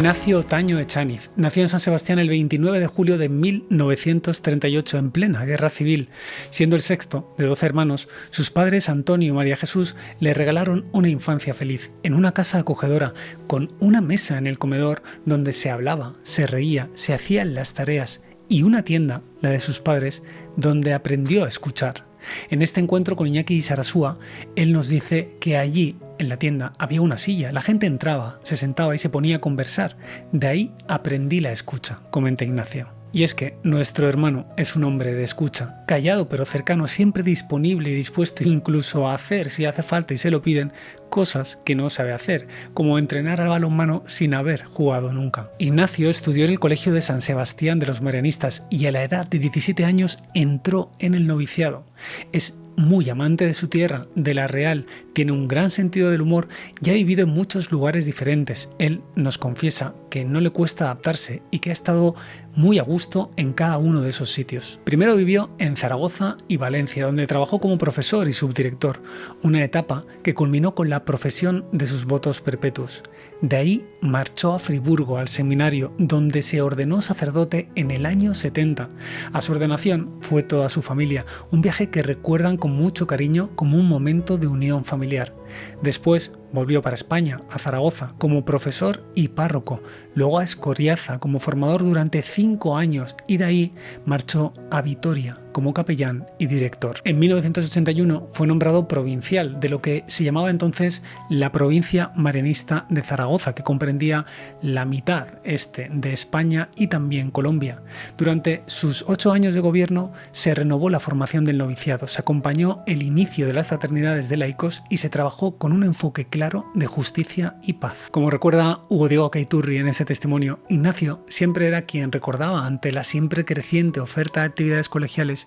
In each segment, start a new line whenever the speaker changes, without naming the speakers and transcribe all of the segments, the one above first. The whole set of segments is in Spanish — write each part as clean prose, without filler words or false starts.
Ignacio Otaño Echaniz nació en San Sebastián el 29 de julio de 1938 en plena Guerra Civil. Siendo el sexto de 12 hermanos, sus padres Antonio y María Jesús le regalaron una infancia feliz en una casa acogedora con una mesa en el comedor donde se hablaba, se reía, se hacían las tareas y una tienda, la de sus padres, donde aprendió a escuchar. En este encuentro con Iñaki Sarasúa, él nos dice que allí, en la tienda, había una silla, la gente entraba, se sentaba y se ponía a conversar. De ahí aprendí la escucha, comenta Ignacio. Y es que nuestro hermano es un hombre de escucha, callado pero cercano, siempre disponible y dispuesto incluso a hacer, si hace falta y se lo piden, cosas que no sabe hacer, como entrenar al balonmano sin haber jugado nunca. Ignacio estudió en el Colegio de San Sebastián de los Marianistas y a la edad de 17 años entró en el noviciado. Es muy amante de su tierra, de La Real, tiene un gran sentido del humor y ha vivido en muchos lugares diferentes. Él nos confiesa que no le cuesta adaptarse y que ha estado muy a gusto en cada uno de esos sitios. Primero vivió en Zaragoza y Valencia, donde trabajó como profesor y subdirector, una etapa que culminó con la profesión de sus votos perpetuos. De ahí marchó a Friburgo, al seminario, donde se ordenó sacerdote en el año 70. A su ordenación fue toda su familia, un viaje que recuerdan con mucho cariño como un momento de unión familiar. Después volvió para España, a Zaragoza, como profesor y párroco, luego a Escoriaza como formador durante 5 años y de ahí marchó a Vitoria como capellán y director. En 1981 fue nombrado provincial de lo que se llamaba entonces la provincia marianista de Zaragoza, que comprendía la mitad este de España y también Colombia. Durante sus 8 años de gobierno se renovó la formación del noviciado, se acompañó el inicio de las fraternidades de laicos y se trabajó con un enfoque claro de justicia y paz. Como recuerda Hugo Diego Caiturri en ese testimonio, Ignacio siempre era quien recordaba ante la siempre creciente oferta de actividades colegiales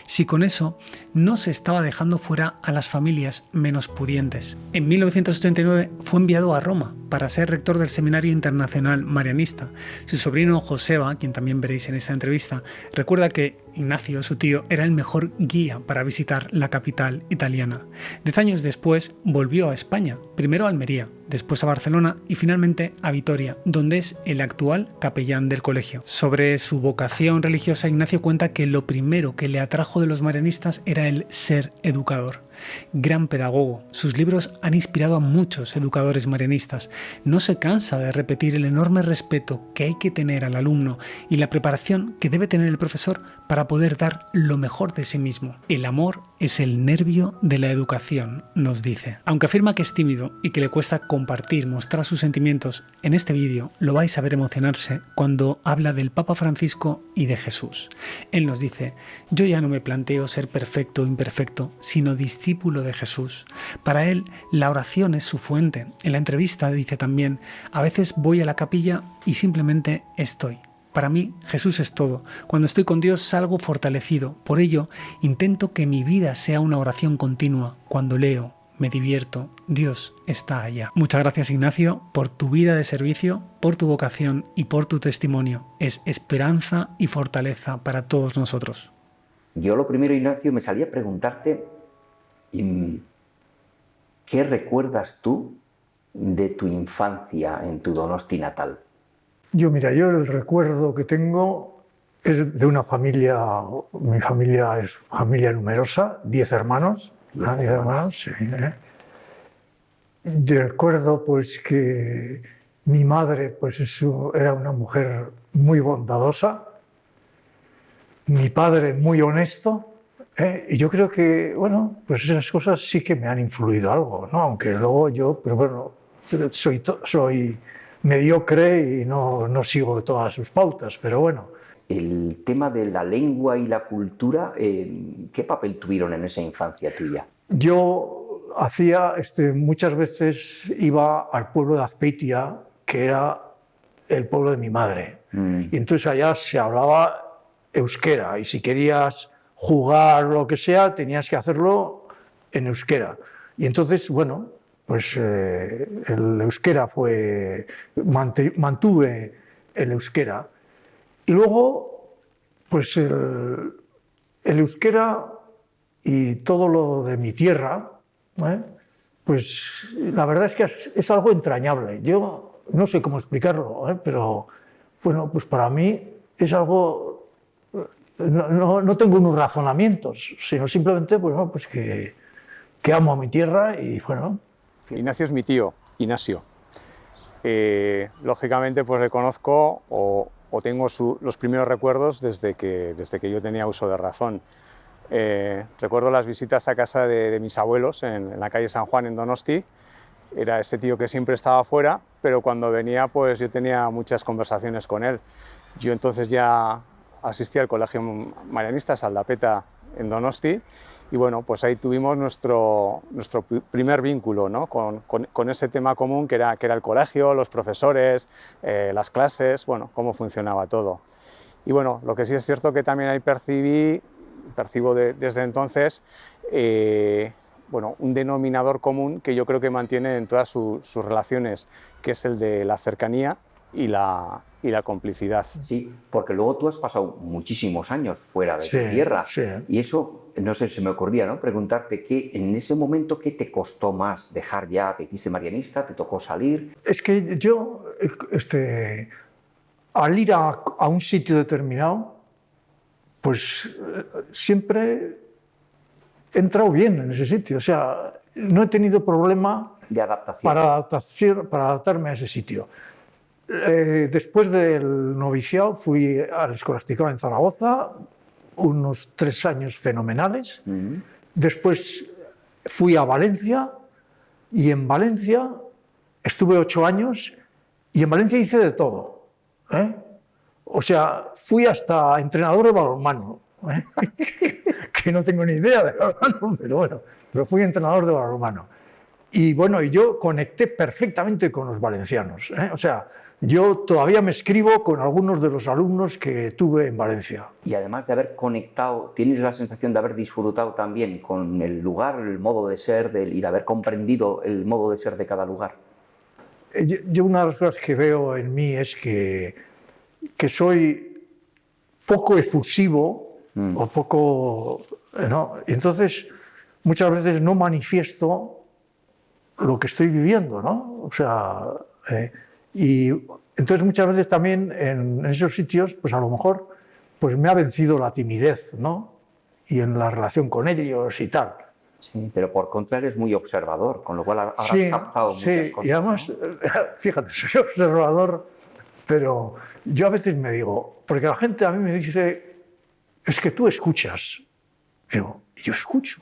si con eso no se estaba dejando fuera a las familias menos pudientes. En 1989 fue enviado a Roma para ser rector del Seminario Internacional Marianista. Su sobrino Joseba, quien también veréis en esta entrevista, recuerda que Ignacio, su tío, era el mejor guía para visitar la capital italiana. 10 años después volvió a España, primero a Almería, después a Barcelona y finalmente a Vitoria, donde es el actual capellán del colegio. Sobre su vocación religiosa, Ignacio cuenta que lo primero que le atrajo de los marianistas era el ser educador. Gran pedagogo, sus libros han inspirado a muchos educadores marianistas. No se cansa de repetir el enorme respeto que hay que tener al alumno y la preparación que debe tener el profesor para poder dar lo mejor de sí mismo. El amor es el nervio de la educación, nos dice. Aunque afirma que es tímido y que le cuesta compartir, mostrar sus sentimientos, en este vídeo lo vais a ver emocionarse cuando habla del Papa Francisco y de Jesús. Él nos dice: yo ya no me planteo ser perfecto o imperfecto, sino discípulo de Jesús. Para él, la oración es su fuente. En la entrevista dice también: a veces voy a la capilla y simplemente estoy. Para mí, Jesús es todo. Cuando estoy con Dios salgo fortalecido. Por ello, intento que mi vida sea una oración continua. Cuando leo, me divierto, Dios está allá. Muchas gracias, Ignacio, por tu vida de servicio, por tu vocación y por tu testimonio. Es esperanza y fortaleza para todos nosotros.
Yo lo primero, Ignacio, me salía a preguntarte ¿qué recuerdas tú de tu infancia en tu Donosti natal?
Yo el recuerdo que tengo es de una familia, mi familia es familia numerosa, 10 hermanos. 10 hermanos, sí. Yo recuerdo pues que mi madre pues era una mujer muy bondadosa, mi padre muy honesto, y yo creo que, bueno, pues esas cosas sí que me han influido algo, ¿no? Aunque luego yo, pero bueno, soy mediocre y no sigo todas sus pautas, pero bueno.
El tema de la lengua y la cultura, ¿qué papel tuvieron en esa infancia tuya?
Yo muchas veces iba al pueblo de Azpeitia, que era el pueblo de mi madre, y entonces allá se hablaba euskera, y si querías jugar lo que sea, tenías que hacerlo en euskera. Y entonces, bueno, pues el euskera mantuve el euskera. Y luego, pues el euskera y todo lo de mi tierra, pues la verdad es que es algo entrañable. Yo no sé cómo explicarlo, pero bueno, pues para mí es algo, no tengo unos razonamientos, sino simplemente bueno, pues que amo a mi tierra y bueno.
Ignacio es mi tío, Ignacio. Lógicamente pues le conozco o tengo los primeros recuerdos desde que yo tenía uso de razón. Recuerdo las visitas a casa de mis abuelos en la calle San Juan en Donosti. Era ese tío que siempre estaba fuera, pero cuando venía pues yo tenía muchas conversaciones con él. Yo entonces ya asistí al Colegio Marianista Saldapeta en Donosti y bueno, pues ahí tuvimos nuestro primer vínculo, ¿no? con ese tema común que era el colegio, los profesores, las clases, bueno, cómo funcionaba todo. Y bueno, lo que sí es cierto que también ahí percibo desde entonces bueno, un denominador común que yo creo que mantiene en todas sus relaciones, que es el de la cercanía y la complicidad.
Sí, porque luego tú has pasado muchísimos años fuera de
Sí,
tu tierra
sí.
y eso, no sé, se me ocurría, ¿no? Preguntarte que en ese momento, ¿qué te costó más dejar ya? ¿Te hiciste marianista? ¿Te tocó salir?
Es que yo, al ir a un sitio determinado, pues siempre he entrado bien en ese sitio. O sea, no he tenido problema
De adaptación.
para adaptarme a ese sitio. Después del noviciado fui al escolasticado en Zaragoza, unos 3 años fenomenales. Después fui a Valencia y en Valencia estuve 8 años y en Valencia hice de todo. O sea, fui hasta entrenador de balonmano, que no tengo ni idea de balonmano, pero bueno, pero fui entrenador de balonmano. Y bueno, yo conecté perfectamente con los valencianos. O sea, yo todavía me escribo con algunos de los alumnos que tuve en Valencia.
Y además de haber conectado, ¿tienes la sensación de haber disfrutado también con el lugar, el modo de ser y de haber comprendido el modo de ser de cada lugar?
Yo una de las cosas que veo en mí es que soy poco efusivo o poco... ¿no? Y entonces, muchas veces no manifiesto lo que estoy viviendo, ¿no? O sea, y entonces muchas veces también en esos sitios, pues a lo mejor pues me ha vencido la timidez, ¿no? Y en la relación con ellos y tal.
Sí, pero por contra eres muy observador, con lo cual habrás captado muchas cosas.
Y además,
¿no?
fíjate, soy observador, pero yo a veces me digo, porque la gente a mí me dice, es que tú escuchas. Digo, yo escucho.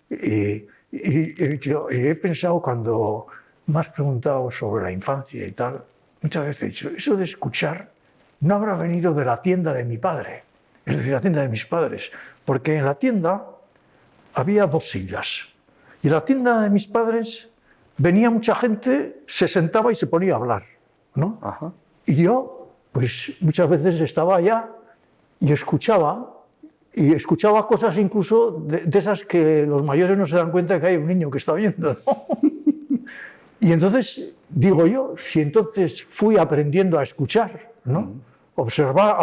Y he pensado cuando me has preguntado sobre la infancia y tal, muchas veces he dicho, eso de escuchar no habrá venido de la tienda de mi padre, es decir, la tienda de mis padres, porque en la tienda había 2 sillas y en la tienda de mis padres venía mucha gente, se sentaba y se ponía a hablar, ¿no?
Ajá.
Y yo, pues muchas veces estaba allá y escuchaba cosas incluso de esas que los mayores no se dan cuenta que hay un niño que está viendo, ¿no? Y entonces, digo yo, si entonces fui aprendiendo a escuchar, ¿no? A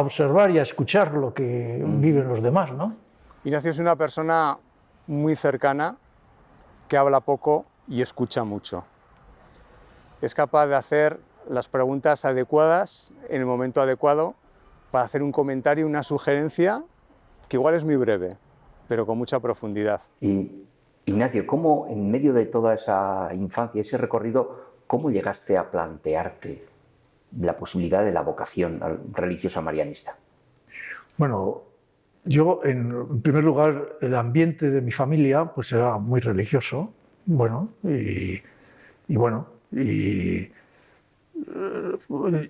observar y a escuchar lo que viven los demás, ¿no?
Ignacio es una persona muy cercana, que habla poco y escucha mucho. Es capaz de hacer las preguntas adecuadas en el momento adecuado para hacer un comentario, una sugerencia que igual es muy breve, pero con mucha profundidad.
Y Ignacio, ¿cómo en medio de toda esa infancia, ese recorrido, cómo llegaste a plantearte la posibilidad de la vocación religiosa marianista?
Bueno, yo en primer lugar el ambiente de mi familia pues era muy religioso, bueno, y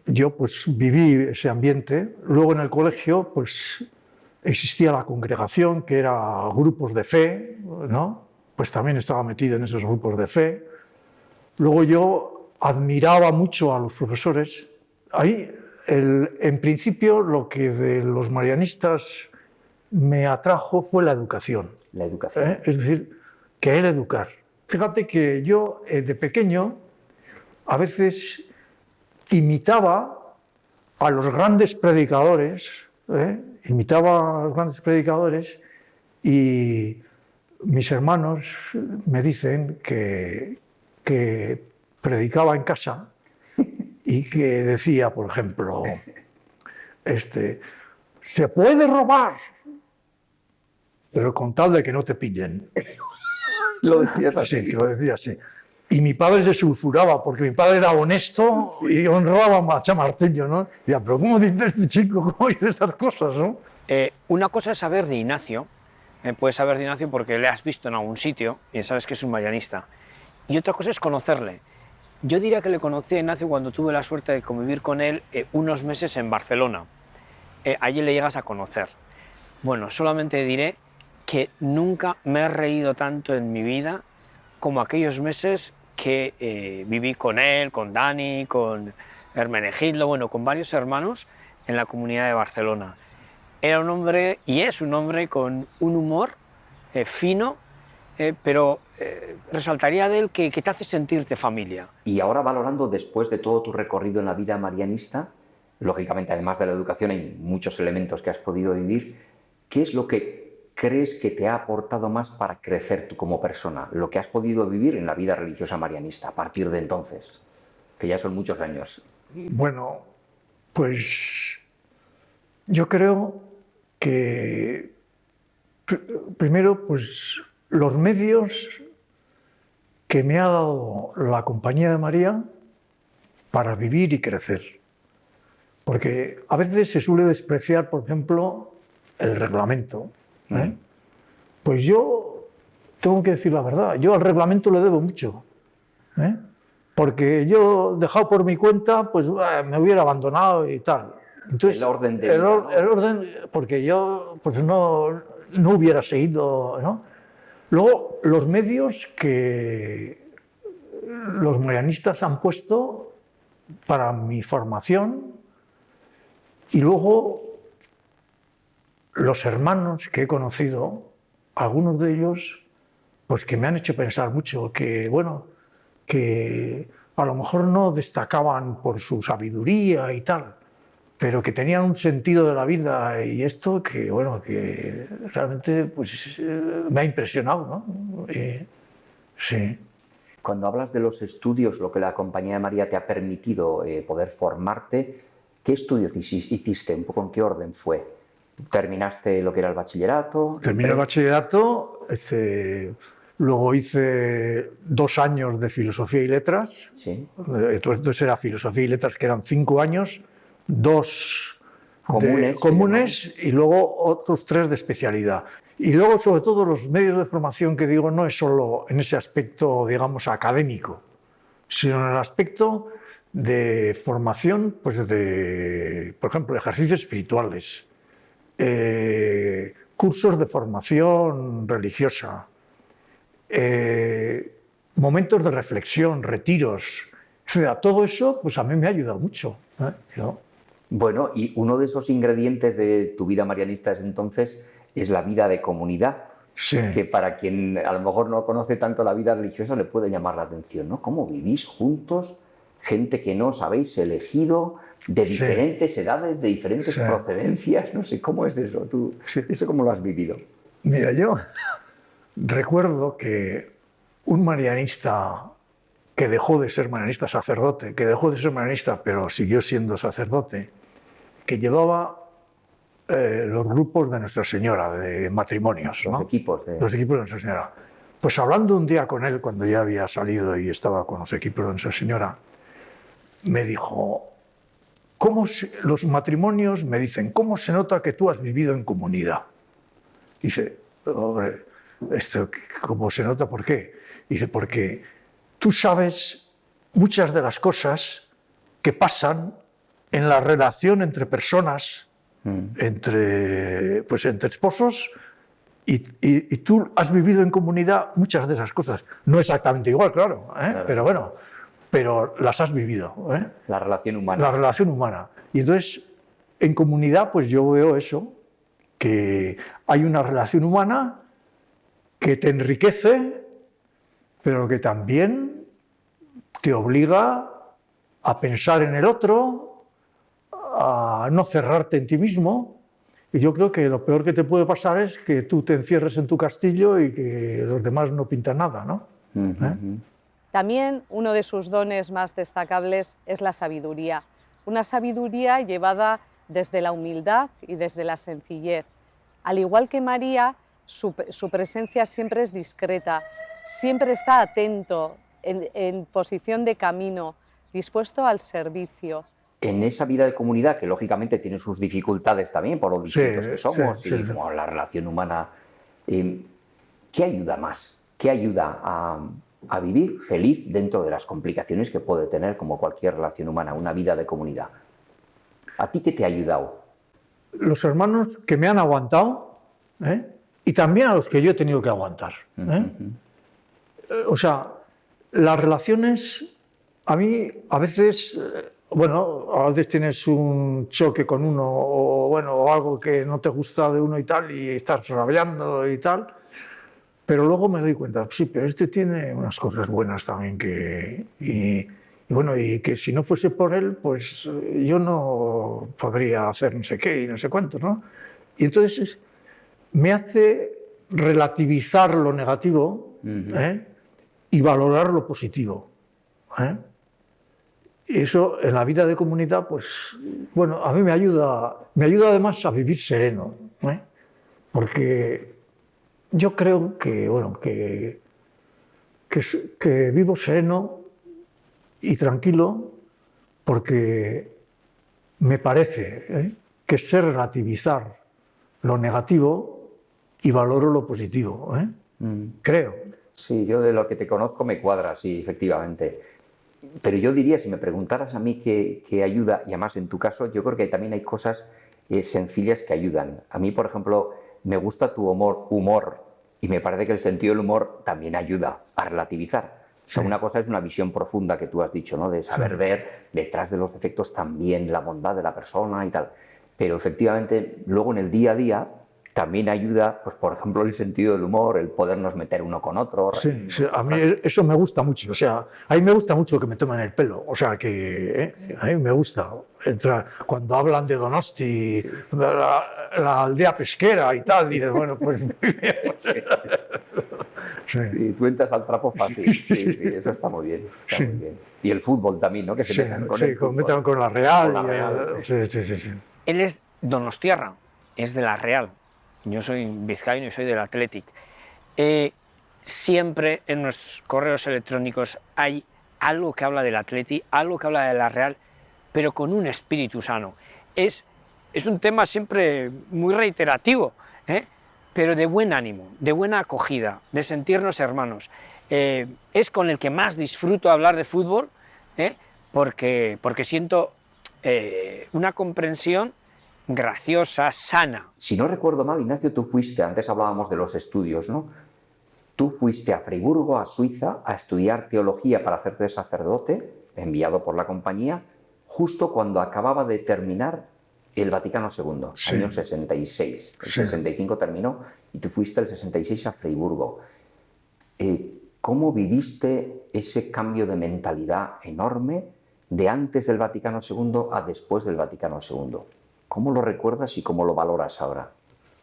yo pues viví ese ambiente. Luego en el colegio pues existía la congregación, que era grupos de fe, ¿no? Pues también estaba metido en esos grupos de fe. Luego yo admiraba mucho a los profesores. Ahí, en principio, lo que de los marianistas me atrajo fue la educación.
La educación.
Es decir, querer educar. Fíjate que yo, de pequeño, a veces imitaba a los grandes predicadores, y mis hermanos me dicen que predicaba en casa y que decía, por ejemplo, se puede robar, pero con tal de que no te pillen.
Lo decías
Sí,
así.
que lo decía así. Y mi padre se sulfuraba, porque mi padre era honesto y honraba a Chamartillo, ¿no? Decía, pero ¿cómo dice este chico? ¿Cómo dice estas cosas, no?
Una cosa es saber de Ignacio, puedes saber de Ignacio porque le has visto en algún sitio y sabes que es un marianista. Y otra cosa es conocerle. Yo diría que le conocí a Ignacio cuando tuve la suerte de convivir con él unos meses en Barcelona. Allí le llegas a conocer. Bueno, solamente diré que nunca me he reído tanto en mi vida como aquellos meses que viví con él, con Dani, con Hermenegildo, bueno, con varios hermanos en la comunidad de Barcelona. Era un hombre, y es un hombre, con un humor fino, pero resaltaría de él que te hace sentirte familia.
Y ahora valorando, después de todo tu recorrido en la vida marianista, lógicamente, además de la educación, hay muchos elementos que has podido vivir, ¿qué es lo que crees que te ha aportado más para crecer tú como persona? Lo que has podido vivir en la vida religiosa marianista a partir de entonces, que ya son muchos años.
Bueno, pues yo creo que primero, pues los medios que me ha dado la Compañía de María para vivir y crecer. Porque a veces se suele despreciar, por ejemplo, el reglamento. Pues yo tengo que decir la verdad, yo al reglamento le debo mucho. Porque yo, dejado por mi cuenta, pues me hubiera abandonado y tal. Entonces,
El orden de vida, ¿no?
el orden, porque yo pues no hubiera seguido, ¿no? Luego, los medios que los marianistas han puesto para mi formación, y luego los hermanos que he conocido, algunos de ellos, pues que me han hecho pensar mucho, que bueno, que a lo mejor no destacaban por su sabiduría y tal, pero que tenían un sentido de la vida y esto que, bueno, que realmente pues, me ha impresionado, ¿no? Sí.
Cuando hablas de los estudios, lo que la Compañía de María te ha permitido poder formarte, ¿qué estudios hiciste? ¿Un poco en qué orden fue? ¿Terminaste lo que era el bachillerato?
Terminé el bachillerato, luego hice 2 años de filosofía y letras.
Sí.
Entonces era filosofía y letras, que eran 5 años, 2
comunes
y luego otros 3 de especialidad. Y luego, sobre todo, los medios de formación, que digo, no es solo en ese aspecto, digamos, académico, sino en el aspecto de formación, pues por ejemplo, ejercicios espirituales, cursos de formación religiosa, momentos de reflexión, retiros, etc. Todo eso, pues a mí me ha ayudado mucho, ¿no?
Bueno, y uno de esos ingredientes de tu vida marianista desde entonces es la vida de comunidad,
Sí.
que para quien a lo mejor no conoce tanto la vida religiosa le puede llamar la atención, ¿no? ¿Cómo vivís juntos, gente que no os habéis elegido, de diferentes edades, de diferentes procedencias? No sé, ¿cómo es eso? ¿Tú, eso cómo lo has vivido?
Mira, yo recuerdo que un marianista que dejó de ser marianista sacerdote, que dejó de ser marianista pero siguió siendo sacerdote, que llevaba los grupos de Nuestra Señora, de matrimonios, ¿no?
Los equipos de
Nuestra Señora. Pues hablando un día con él, cuando ya había salido y estaba con los equipos de Nuestra Señora, me dijo, los matrimonios me dicen, ¿cómo se nota que tú has vivido en comunidad? Dice, hombre, ¿cómo se nota? ¿Por qué? Dice, porque tú sabes muchas de las cosas que pasan en la relación entre personas, entre esposos, y tú has vivido en comunidad muchas de esas cosas. No exactamente igual, claro. Pero bueno, pero las has vivido.
la relación humana.
La relación humana. Y entonces, en comunidad, pues yo veo eso, que hay una relación humana que te enriquece, pero que también te obliga a pensar en el otro, a no cerrarte en ti mismo. Y yo creo que lo peor que te puede pasar es que tú te encierres en tu castillo y que los demás no pintan nada, ¿no?
También uno de sus dones más destacables es la sabiduría, una sabiduría llevada desde la humildad y desde la sencillez. Al igual que María, su presencia siempre es discreta, siempre está atento, en posición de camino, dispuesto al servicio.
En esa vida de comunidad, que lógicamente tiene sus dificultades también por lo distintos que somos y como la relación humana, ¿qué ayuda más? ¿Qué ayuda a vivir feliz dentro de las complicaciones que puede tener, como cualquier relación humana, una vida de comunidad? ¿A ti qué te ha ayudado?
Los hermanos que me han aguantado, y también a los que yo he tenido que aguantar. O sea, las relaciones, a mí a veces, a veces tienes un choque con uno o algo que no te gusta de uno y tal, y estás rabiando y tal, pero luego me doy cuenta, sí, pero este tiene unas cosas buenas también y que si no fuese por él, pues yo no podría hacer no sé qué y no sé cuántos, ¿no? Y entonces me hace relativizar lo negativo y valorar lo positivo. Eso en la vida de comunidad, pues, a mí me ayuda además a vivir sereno, porque yo creo que vivo sereno y tranquilo porque me parece que sé relativizar lo negativo y valoro lo positivo, creo.
Sí, yo de lo que te conozco me cuadra, sí, efectivamente. Pero yo diría, si me preguntaras a mí qué ayuda, y además en tu caso, yo creo que también hay cosas sencillas que ayudan. A mí, por ejemplo, me gusta tu humor y me parece que el sentido del humor también ayuda a relativizar. O sea, una cosa es una visión profunda que tú has dicho, ¿no? De saber ver detrás de los defectos también la bondad de la persona y tal. Pero efectivamente, luego en el día a día también ayuda, pues por ejemplo, el sentido del humor, el podernos meter uno con otro.
Sí, a mí eso me gusta mucho. O sea, a mí me gusta mucho que me tomen el pelo. O sea, que a mí me gusta. Cuando hablan de Donosti, de la aldea pesquera y tal, dices, bueno, pues...
Sí, tú entras al trapo fácil. Sí, eso está muy bien. Muy bien. Y el fútbol también, ¿no? Que se metan
con la Real.
Con la Real.
Sí.
Él es donostiarra, es de la Real. Yo soy vizcaíno y soy del Athletic. Siempre en nuestros correos electrónicos hay algo que habla del Athletic, algo que habla de la Real, pero con un espíritu sano. Es un tema siempre muy reiterativo, pero de buen ánimo, de buena acogida, de sentirnos hermanos. Es con el que más disfruto hablar de fútbol, porque siento una comprensión graciosa, sana.
Si no recuerdo mal, Ignacio, tú fuiste, antes hablábamos de los estudios, ¿no? Tú fuiste a Friburgo, a Suiza, a estudiar teología para hacerte sacerdote, enviado por la compañía, justo cuando acababa de terminar el Vaticano II, año 66. El 65 terminó y tú fuiste el 66 a Friburgo. ¿Cómo viviste ese cambio de mentalidad enorme de antes del Vaticano II a después del Vaticano II? ¿Cómo lo recuerdas y cómo lo valoras ahora?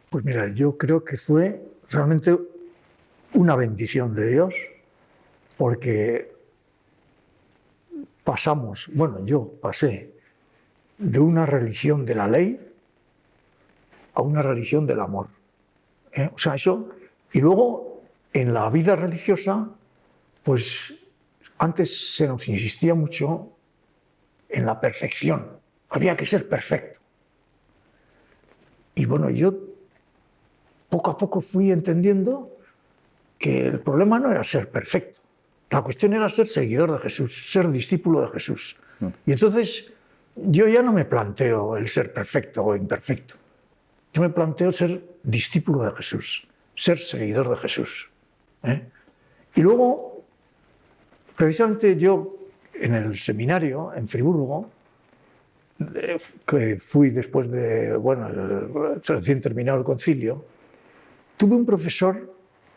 Pues mira, yo creo que fue realmente una bendición de Dios, porque yo pasé de una religión de la ley a una religión del amor. O sea, eso. Y luego, en la vida religiosa, pues antes se nos insistía mucho en la perfección. Había que ser perfecto. Y yo poco a poco fui entendiendo que el problema no era ser perfecto. La cuestión era ser seguidor de Jesús, ser discípulo de Jesús. Y entonces yo ya no me planteo el ser perfecto o imperfecto. Yo me planteo ser discípulo de Jesús, ser seguidor de Jesús. Y luego, precisamente yo, en el seminario, en Friburgo, que fui después de, recién terminado el concilio, tuve un profesor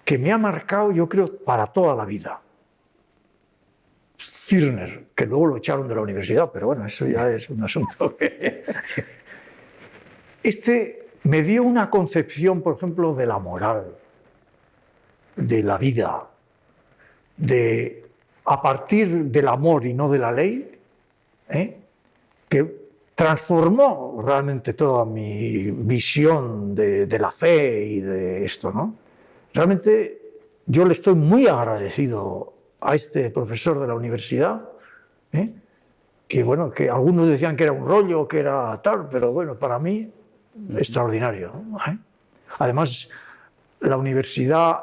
que me ha marcado, yo creo, para toda la vida. Zirner, que luego lo echaron de la universidad, pero eso ya es un asunto que... Este me dio una concepción, por ejemplo, de la moral, de la vida, de a partir del amor y no de la ley, que transformó realmente toda mi visión de la fe y de esto, ¿no? Realmente yo le estoy muy agradecido a este profesor de la universidad, que bueno, que algunos decían que era un rollo, que era tal, pero bueno, para mí, extraordinario, ¿no? Además, la universidad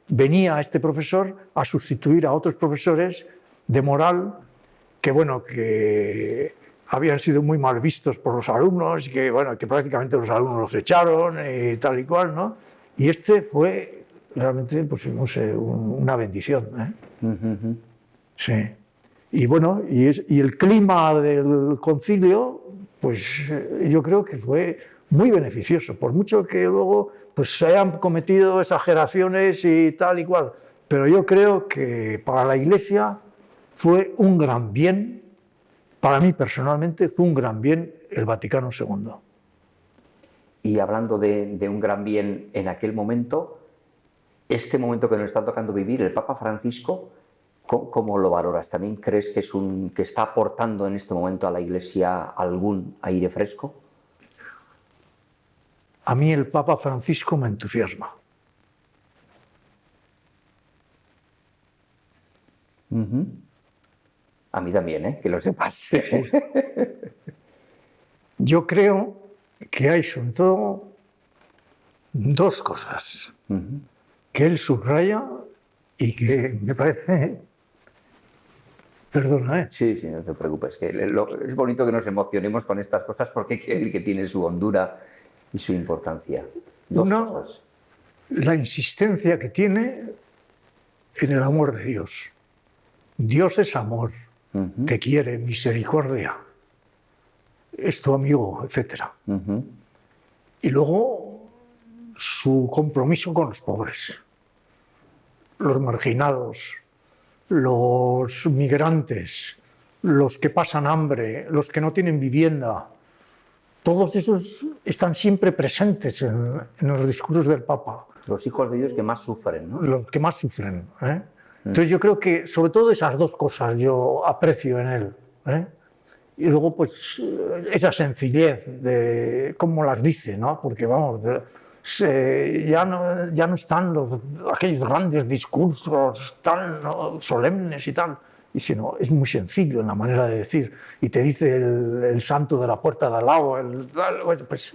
venía este profesor a sustituir a otros profesores de moral que, bueno, que habían sido muy mal vistos por los alumnos y que, bueno, que prácticamente los alumnos los echaron y tal y cual, ¿no? Y este fue realmente, pues no sé, una bendición, ¿eh? Sí. Y bueno, y el clima del concilio, pues yo creo que fue muy beneficioso, por mucho que luego pues se hayan cometido exageraciones y tal y cual, pero yo creo que para la Iglesia fue un gran bien, para mí personalmente fue un gran bien el Vaticano II.
Y hablando de un gran bien en aquel momento, este momento que nos está tocando vivir, el Papa Francisco, ¿cómo lo valoras? ¿También crees que está aportando en este momento a la Iglesia algún aire fresco?
A mí el Papa Francisco me entusiasma.
A mí también, que lo sepas.
Sí. Yo creo que hay sobre todo dos cosas que él subraya y que me parece... Perdona, ¿eh?
Sí, no te preocupes. Que es bonito que nos emocionemos con estas cosas porque quiere decir que tiene su hondura y su importancia. Dos cosas.
La insistencia que tiene en el amor de Dios. Dios es amor, te quiere, misericordia, es tu amigo, etc. Y luego su compromiso con los pobres, los marginados, los migrantes, los que pasan hambre, los que no tienen vivienda. Todos esos están siempre presentes en los discursos del Papa.
Los hijos de Dios que más sufren, ¿no?
Los que más sufren, ¿eh? Entonces yo creo que sobre todo esas dos cosas yo aprecio en él, ¿eh? Y luego pues esa sencillez de cómo las dice, ¿no? Porque vamos, ya no están aquellos grandes discursos tan, ¿no?, solemnes y tal, y sino es muy sencillo en la manera de decir, y te dice el santo de la puerta de al lado, pues...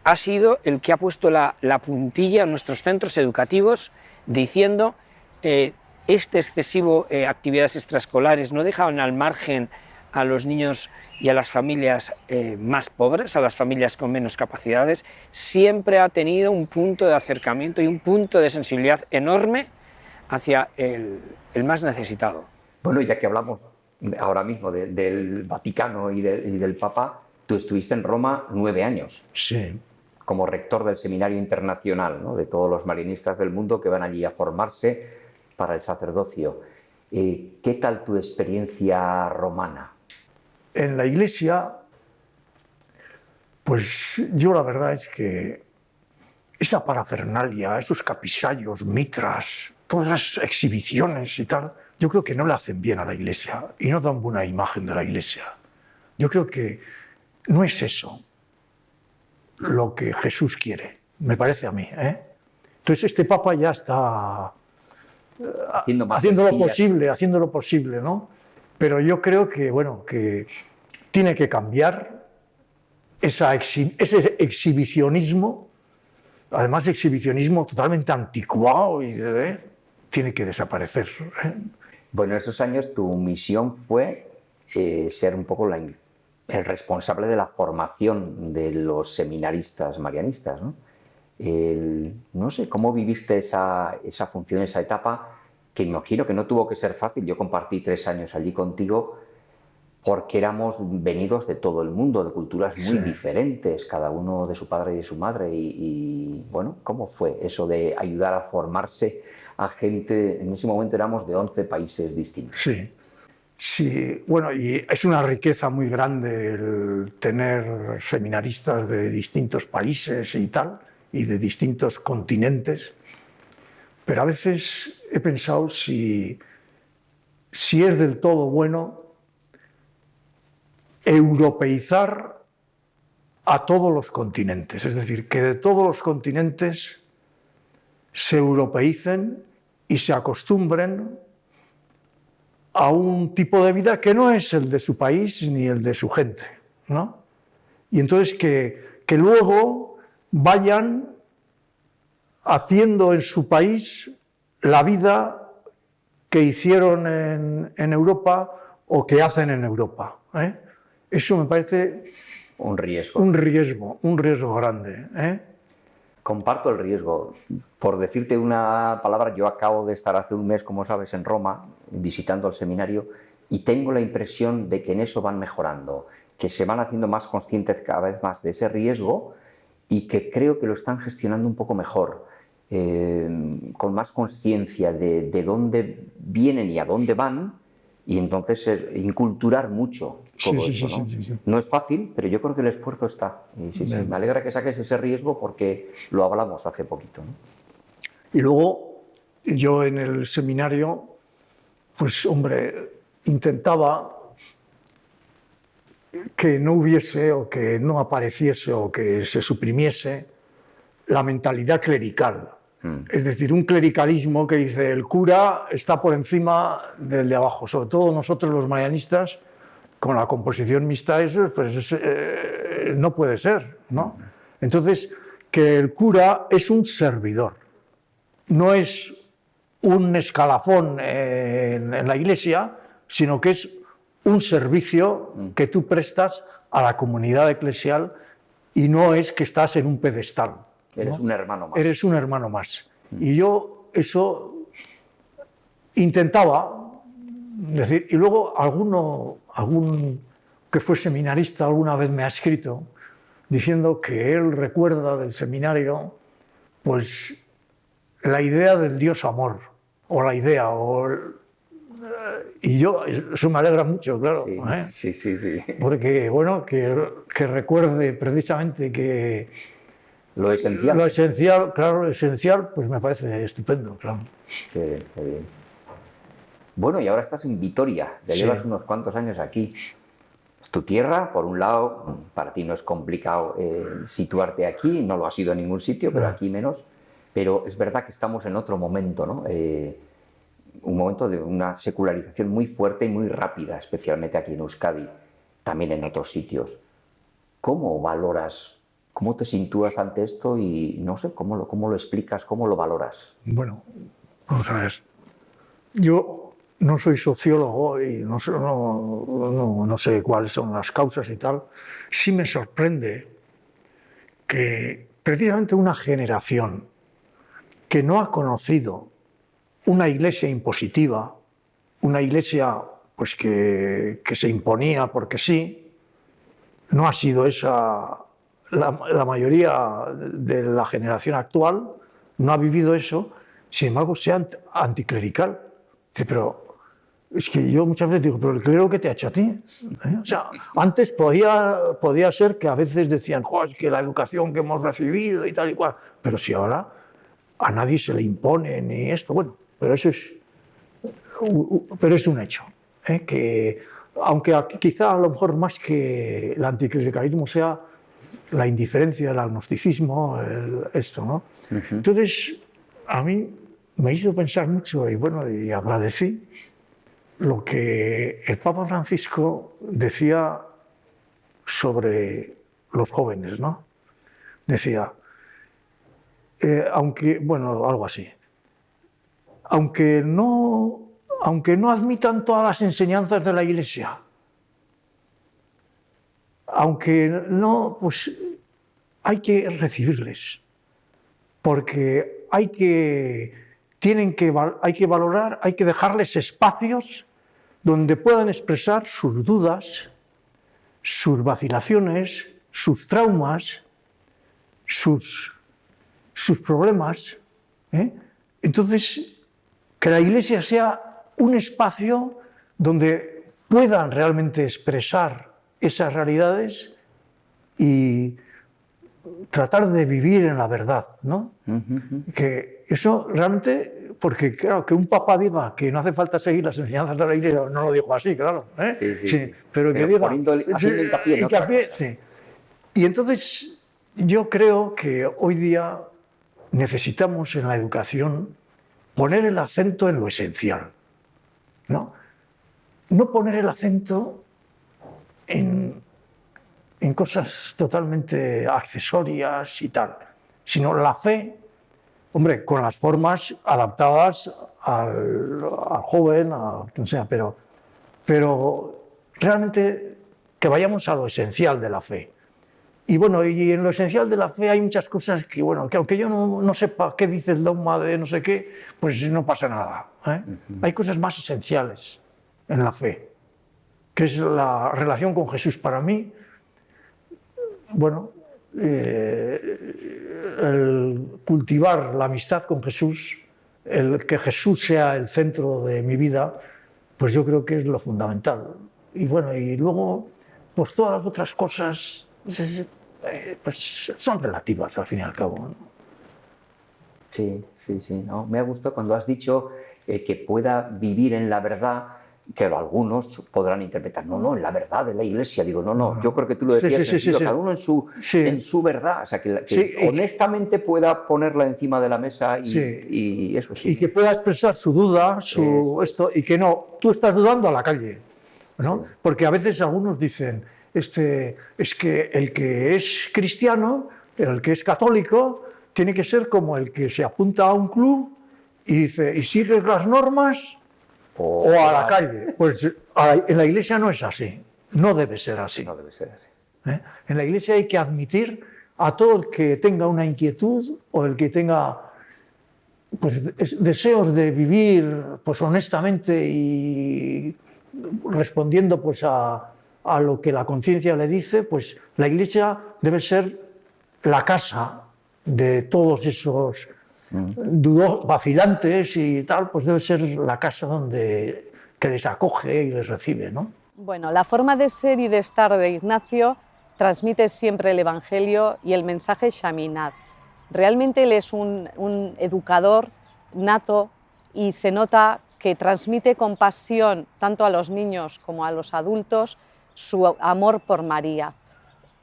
Ha sido el que ha puesto la puntilla en nuestros centros educativos diciendo este excesivo actividades extraescolares no dejaban al margen a los niños y a las familias más pobres, a las familias con menos capacidades. Siempre ha tenido un punto de acercamiento y un punto de sensibilidad enorme hacia el más necesitado.
Bueno, ya que hablamos ahora mismo del Vaticano y del Papa, tú estuviste en Roma 9 años.
Sí.
Como rector del Seminario Internacional, ¿no?, de todos los marianistas del mundo que van allí a formarse para el sacerdocio. ¿Qué tal tu experiencia romana?
En la Iglesia, pues yo la verdad es que esa parafernalia, esos capisallos, mitras, todas las exhibiciones y tal, yo creo que no le hacen bien a la Iglesia y no dan buena imagen de la Iglesia. Yo creo que no es eso lo que Jesús quiere, me parece a mí, ¿eh? Entonces este Papa ya está haciendo lo posible, ¿no? Pero yo creo que, bueno, que tiene que cambiar ese exhibicionismo, además exhibicionismo totalmente anticuado, y tiene que desaparecer, ¿eh?
Bueno, en esos años tu misión fue ser un poco el responsable de la formación de los seminaristas marianistas, ¿no? No sé, ¿cómo viviste esa función, esa etapa? Que imagino que no tuvo que ser fácil. Yo compartí 3 años allí contigo porque éramos venidos de todo el mundo, de culturas muy diferentes, cada uno de su padre y de su madre. Y bueno, ¿cómo fue eso de ayudar a formarse a gente? En ese momento éramos de 11 países distintos.
Sí, bueno, y es una riqueza muy grande el tener seminaristas de distintos países y tal, y de distintos continentes, pero a veces he pensado si es del todo bueno europeizar a todos los continentes, es decir, que de todos los continentes se europeicen y se acostumbren a un tipo de vida que no es el de su país ni el de su gente, ¿no? Y entonces que luego vayan haciendo en su país la vida que hicieron en Europa o que hacen en Europa, ¿eh? Eso me parece
Un riesgo.
un riesgo grande, ¿eh?
Comparto el riesgo. Por decirte una palabra, yo acabo de estar hace un mes, como sabes, en Roma, visitando el seminario, y tengo la impresión de que en eso van mejorando, que se van haciendo más conscientes cada vez más de ese riesgo y que creo que lo están gestionando un poco mejor, con más conciencia de dónde vienen y a dónde van, y entonces inculturar mucho todo eso, ¿no?
Sí.
No es fácil, pero yo creo que el esfuerzo está. Y sí, me alegra que saques ese riesgo porque lo hablamos hace poquito, ¿no?
Y luego yo en el seminario, pues hombre, intentaba que no hubiese o que no apareciese o que se suprimiese la mentalidad clerical. Es decir, un clericalismo que dice el cura está por encima del de abajo, sobre todo nosotros los marianistas, con la composición mixta, eso pues no puede ser, ¿no? Entonces, que el cura es un servidor, no es un escalafón en la iglesia, sino que es un servicio que tú prestas a la comunidad eclesial y no es que estás en un pedestal, ¿no?
Eres un hermano más.
Eres un hermano más. Y yo eso intentaba decir, y luego algún que fue seminarista alguna vez me ha escrito diciendo que él recuerda del seminario pues la idea del Dios amor, o la idea, y yo, eso me alegra mucho, claro.
Sí, sí.
Porque, bueno, que recuerde precisamente que
Lo esencial.
lo esencial, claro, lo esencial, pues me parece estupendo, claro.
Qué bien. Bueno, y ahora estás en Vitoria, ya
Sí.
llevas unos cuantos años aquí. Es tu tierra, por un lado, para ti no es complicado situarte aquí, no lo ha sido en ningún sitio, pero aquí menos. Pero es verdad que estamos en otro momento, ¿no? Un momento de una secularización muy fuerte y muy rápida, especialmente aquí en Euskadi, también en otros sitios. ¿Cómo valoras, cómo te sitúas ante esto y no sé, cómo lo explicas, cómo lo valoras?
Bueno, vamos a ver. Yo no soy sociólogo y no sé cuáles son las causas y tal. Sí me sorprende que precisamente una generación que no ha conocido una iglesia impositiva, una iglesia pues que se imponía porque sí, no ha sido esa la mayoría de la generación actual, no ha vivido eso, sin embargo sea anticlerical. Dice, pero es que yo muchas veces digo, pero el clero, ¿qué te ha hecho a ti? ¿Eh? O sea, antes podía ser que a veces decían, es que la educación que hemos recibido y tal y cual, pero si ahora a nadie se le impone ni esto, bueno, pero eso es un hecho, ¿eh? Que aunque quizá a lo mejor más que el anticlericalismo sea la indiferencia, el agnosticismo, esto, ¿no? Entonces, a mí me hizo pensar mucho y bueno, y agradecí lo que el Papa Francisco decía sobre los jóvenes, ¿no? Decía, algo así, aunque no admitan todas las enseñanzas de la Iglesia, aunque no, pues hay que recibirles, porque hay que valorar, hay que dejarles espacios donde puedan expresar sus dudas, sus vacilaciones, sus traumas, sus problemas, ¿eh? Entonces, que la Iglesia sea un espacio donde puedan realmente expresar esas realidades y tratar de vivir en la verdad, ¿no? Que eso realmente, porque claro, que un papa diga que no hace falta seguir las enseñanzas de la Iglesia, no lo dijo así, claro, ¿eh?
Sí.
Pero que diga,
haciendo hincapié, ¿no?
sí. Y entonces yo creo que hoy día necesitamos en la educación poner el acento en lo esencial, ¿no? No poner el acento en cosas totalmente accesorias y tal, sino la fe, hombre, con las formas adaptadas al joven, a quien sea, pero realmente que vayamos a lo esencial de la fe. Y bueno, y en lo esencial de la fe hay muchas cosas que, bueno, que aunque yo no sepa qué dice el dogma de no sé qué, pues no pasa nada, ¿eh? Hay cosas más esenciales en la fe, que es la relación con Jesús para mí. Bueno, el cultivar la amistad con Jesús, el que Jesús sea el centro de mi vida, pues yo creo que es lo fundamental. Y bueno, y luego, pues todas las otras cosas pues son relativas al fin y al cabo, ¿no?
Sí, ¿no? Me ha gustado cuando has dicho que pueda vivir en la verdad, que algunos podrán interpretar, no, en la verdad de la Iglesia. Digo, no, yo creo que tú lo decías, cada uno en su verdad, o sea, que honestamente pueda ponerla encima de la mesa y eso sí.
Y que pueda expresar su duda, y que no, tú estás dudando a la calle, ¿no? Sí. Porque a veces algunos dicen, es que el que es cristiano, el que es católico, tiene que ser como el que se apunta a un club y dice, y sigues las normas o a la calle. Pues en la Iglesia no es así, no debe ser así.
No debe ser así.
En la Iglesia hay que admitir a todo el que tenga una inquietud o el que tenga pues, deseos de vivir pues, honestamente y respondiendo pues, a lo que la conciencia le dice, pues la Iglesia debe ser la casa de todos esos vacilantes y tal, pues debe ser la casa que les acoge y les recibe, ¿no?
Bueno, la forma de ser y de estar de Ignacio transmite siempre el Evangelio y el mensaje Shaminat. Realmente él es un educador nato y se nota que transmite con pasión tanto a los niños como a los adultos su amor por María.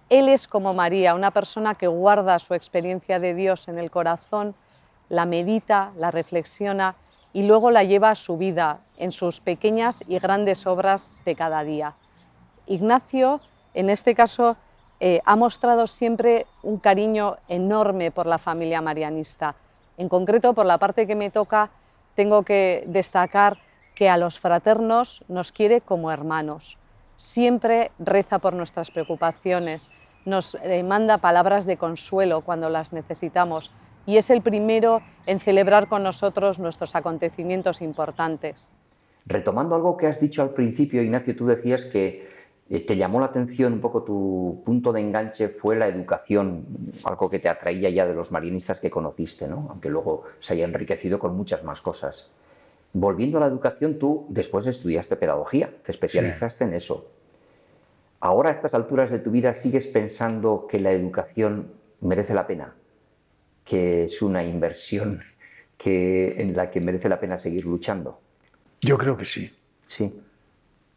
Él es como María, una persona que guarda su experiencia de Dios en el corazón, la medita, la reflexiona y luego la lleva a su vida en sus pequeñas y grandes obras de cada día. Ignacio, en este caso, ha mostrado siempre un cariño enorme por la familia marianista. En concreto, por la parte que me toca, tengo que destacar que a los fraternos nos quiere como hermanos. Siempre reza por nuestras preocupaciones, nos manda palabras de consuelo cuando las necesitamos y es el primero en celebrar con nosotros nuestros acontecimientos importantes.
Retomando algo que has dicho al principio, Ignacio, tú decías que te llamó la atención un poco, tu punto de enganche fue la educación, algo que te atraía ya de los marianistas que conociste, ¿no? Aunque luego se haya enriquecido con muchas más cosas. Volviendo a la educación, tú después estudiaste pedagogía, te especializaste en eso. ¿Ahora a estas alturas de tu vida sigues pensando que la educación merece la pena? ¿Que es una inversión en la que merece la pena seguir luchando?
Yo creo que sí.
Sí.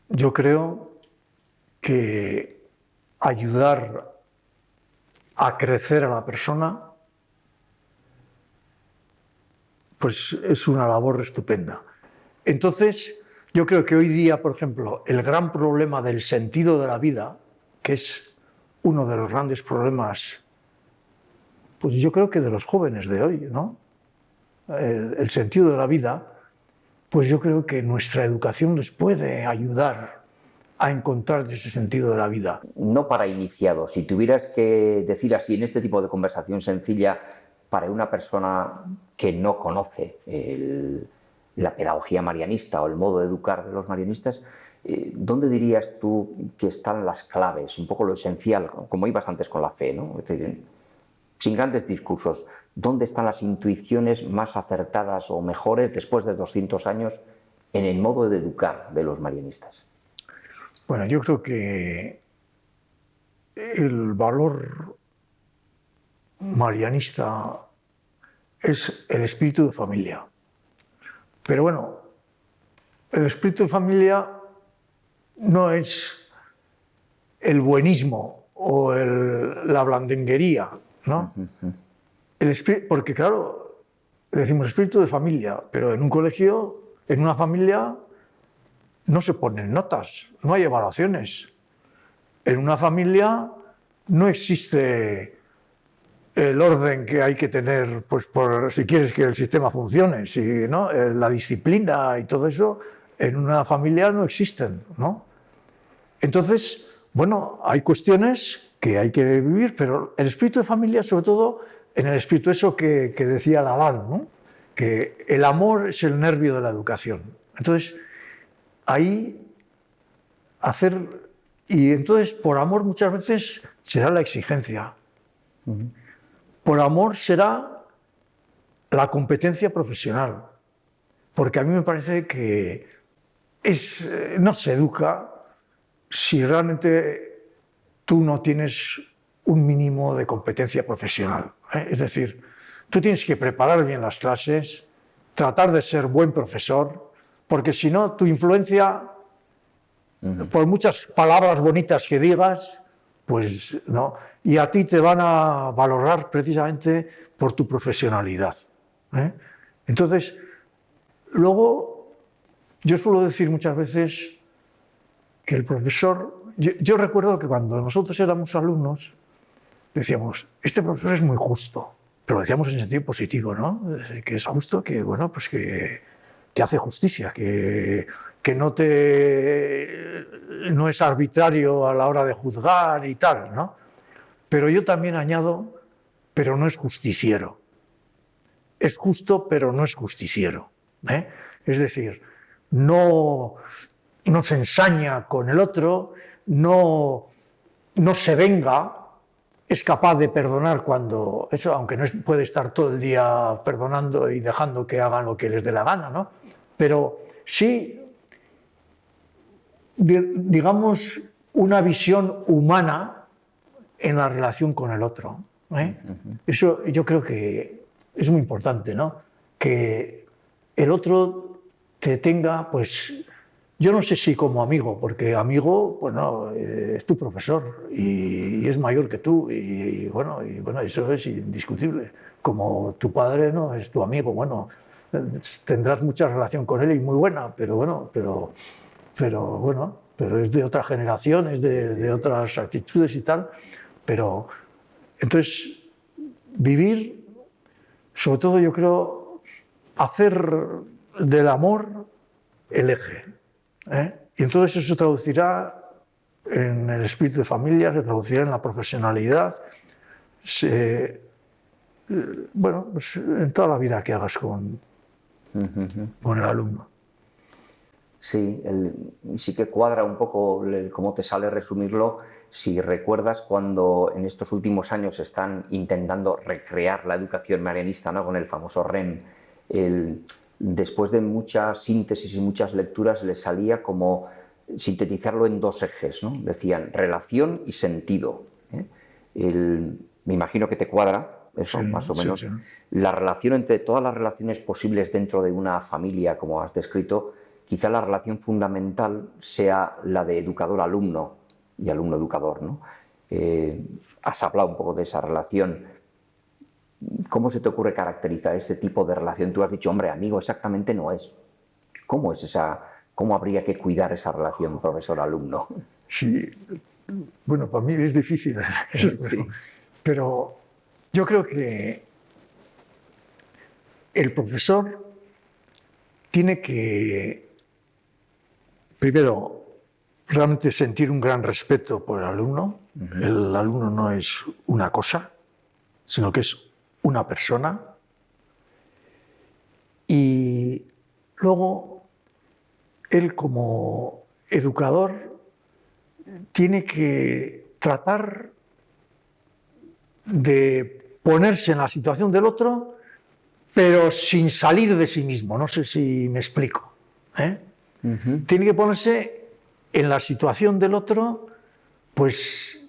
Yo creo que ayudar a crecer a la persona pues es una labor estupenda. Entonces, yo creo que hoy día, por ejemplo, el gran problema del sentido de la vida, que es uno de los grandes problemas, pues yo creo que de los jóvenes de hoy, ¿no? El sentido de la vida, pues yo creo que nuestra educación les puede ayudar a encontrar ese sentido de la vida.
No para iniciados, si tuvieras que decir así en este tipo de conversación sencilla, para una persona que no conoce la pedagogía marianista o el modo de educar de los marianistas, ¿dónde dirías tú que están las claves, un poco lo esencial, como ibas antes con la fe, ¿no? Es decir, sin grandes discursos, ¿dónde están las intuiciones más acertadas o mejores después de 200 años en el modo de educar de los marianistas?
Bueno, yo creo que el valor marianista es el espíritu de familia. Pero bueno, el espíritu de familia no es el buenismo o la blandenguería, ¿no? Porque claro, decimos espíritu de familia, pero en un colegio, en una familia, no se ponen notas, no hay evaluaciones. En una familia no existe el orden que hay que tener, pues, si quieres que el sistema funcione, ¿no? La disciplina y todo eso, en una familia no existen, ¿no? Entonces, bueno, hay cuestiones que hay que vivir, pero el espíritu de familia, sobre todo, en el espíritu eso que decía Laban, ¿no? Que el amor es el nervio de la educación. Entonces, ahí y entonces por amor muchas veces será la exigencia. Por amor será la competencia profesional. Porque a mí me parece que no se educa si realmente tú no tienes un mínimo de competencia profesional. Es decir, tú tienes que preparar bien las clases, tratar de ser buen profesor, porque si no, tu influencia, por muchas palabras bonitas que digas, pues no. Y a ti te van a valorar precisamente por tu profesionalidad. Entonces, luego, yo suelo decir muchas veces que el profesor... Yo recuerdo que cuando nosotros éramos alumnos, decíamos, este profesor es muy justo, pero lo decíamos en sentido positivo, ¿no? Que es justo, que, bueno, pues que hace justicia, que no es arbitrario a la hora de juzgar y tal, ¿no? Pero yo también añado, pero no es justiciero. Es justo, pero no es justiciero. Es decir, no se ensaña con el otro, no se venga, es capaz de perdonar cuando eso, aunque no puede estar todo el día perdonando y dejando que hagan lo que les dé la gana, ¿no? Pero sí, digamos, una visión humana en la relación con el otro. Eso yo creo que es muy importante, ¿no? Que el otro te tenga, pues, yo no sé si como amigo, porque amigo, pues no, es tu profesor y es mayor que tú y bueno, eso es indiscutible. Como tu padre no es tu amigo, bueno, tendrás mucha relación con él y muy buena, pero es de otra generación, es de otras actitudes y tal. Pero entonces vivir, sobre todo yo creo, hacer del amor el eje. Y entonces eso se traducirá en el espíritu de familia, se traducirá en la profesionalidad, bueno, pues en toda la vida que hagas con el alumno.
Sí, sí que cuadra un poco cómo te sale resumirlo. Si recuerdas cuando en estos últimos años están intentando recrear la educación marianista, ¿no? Con el famoso REM, después de mucha síntesis y muchas lecturas les salía como sintetizarlo en dos ejes, ¿no? Decían relación y sentido. Me imagino que te cuadra eso, sí, más o menos. Sí, sí. La relación entre todas las relaciones posibles dentro de una familia, como has descrito, quizá la relación fundamental sea la de educador-alumno y alumno-educador, ¿no? Has hablado un poco de esa relación. ¿Cómo se te ocurre caracterizar este tipo de relación? Tú has dicho, hombre, amigo, exactamente no es. ¿Cómo es cómo habría que cuidar esa relación profesor-alumno?
Sí, bueno, para mí es difícil, sí. Pero yo creo que el profesor tiene que, primero, realmente sentir un gran respeto por el alumno. El alumno no es una cosa, sino que es una persona. Y luego, él como educador tiene que tratar de ponerse en la situación del otro, pero sin salir de sí mismo. No sé si me explico. Tiene que ponerse en la situación del otro, pues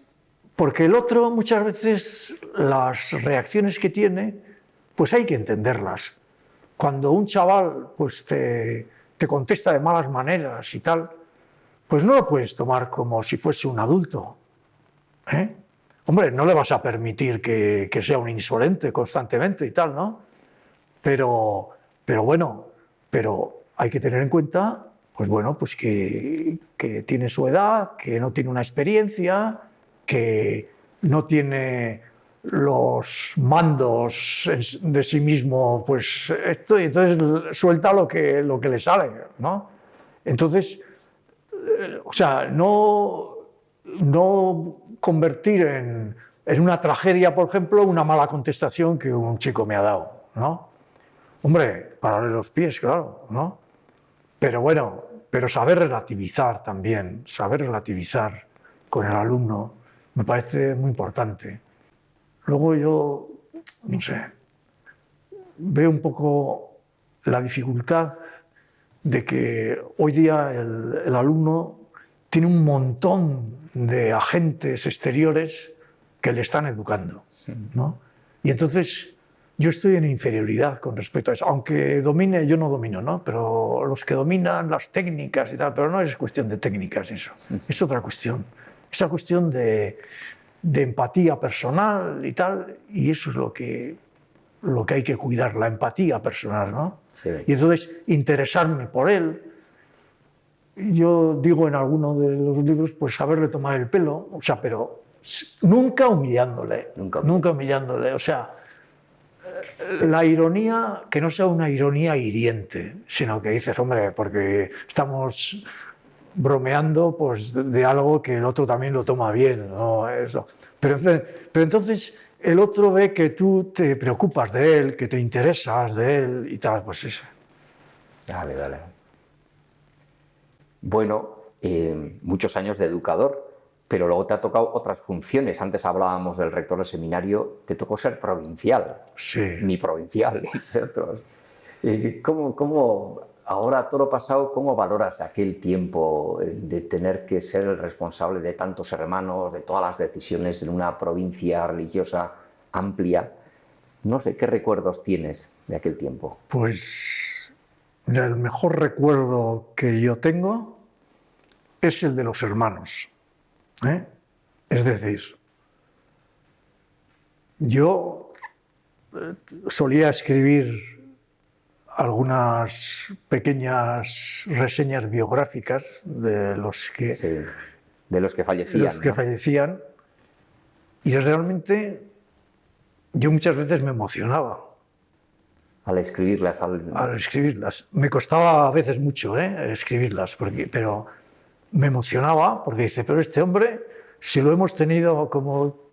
Porque el otro muchas veces las reacciones que tiene, pues hay que entenderlas. Cuando un chaval pues te contesta de malas maneras y tal, pues no lo puedes tomar como si fuese un adulto, ¿eh? Hombre, no le vas a permitir que sea un insolente constantemente y tal, ¿no? Pero bueno, pero hay que tener en cuenta, pues bueno, pues que tiene su edad, que no tiene una experiencia, que no tiene los mandos de sí mismo, pues esto, y entonces suelta lo que le sale, ¿no? Entonces, o sea, no convertir en una tragedia, por ejemplo, una mala contestación que un chico me ha dado, ¿no? Hombre, pararle los pies, claro, ¿no? Pero bueno, pero saber relativizar también, saber relativizar con el alumno, me parece muy importante. Luego yo, no sé, veo un poco la dificultad de que hoy día el alumno tiene un montón de agentes exteriores que le están educando, ¿no? Y entonces yo estoy en inferioridad con respecto a eso, aunque domine, yo no domino, ¿no? Pero los que dominan las técnicas y tal, pero no es cuestión de técnicas eso, es otra cuestión, esa cuestión de empatía personal y tal, y eso es lo que hay que cuidar, la empatía personal, ¿no?
Sí.
Y entonces interesarme por él. Yo digo en alguno de los libros, pues saberle tomar el pelo, o sea, pero nunca humillándole, nunca humillándole, o sea, la ironía, que no sea una ironía hiriente, sino que dices, hombre, porque estamos bromeando pues, de algo que el otro también lo toma bien, ¿no? Eso. Pero entonces el otro ve que tú te preocupas de él, que te interesas de él y tal, pues eso.
Vale, vale. Bueno, muchos años de educador, pero luego te ha tocado otras funciones. Antes hablábamos del rector del seminario, te tocó ser provincial.
Sí.
Mi provincial, entre otros. ¿Cómo, ahora todo lo pasado, cómo valoras aquel tiempo de tener que ser el responsable de tantos hermanos, de todas las decisiones en una provincia religiosa amplia? No sé, ¿qué recuerdos tienes de aquel tiempo?
Pues el mejor recuerdo que yo tengo es el de los hermanos, ¿eh? Es decir, yo solía escribir algunas pequeñas reseñas biográficas de los que,
Sí, de los que fallecían.
los que
¿no?
fallecían, y realmente yo muchas veces me emocionaba
Al escribirlas.
al escribirlas. Me costaba a veces mucho escribirlas, pero me emocionaba porque dice, pero este hombre, si lo hemos tenido como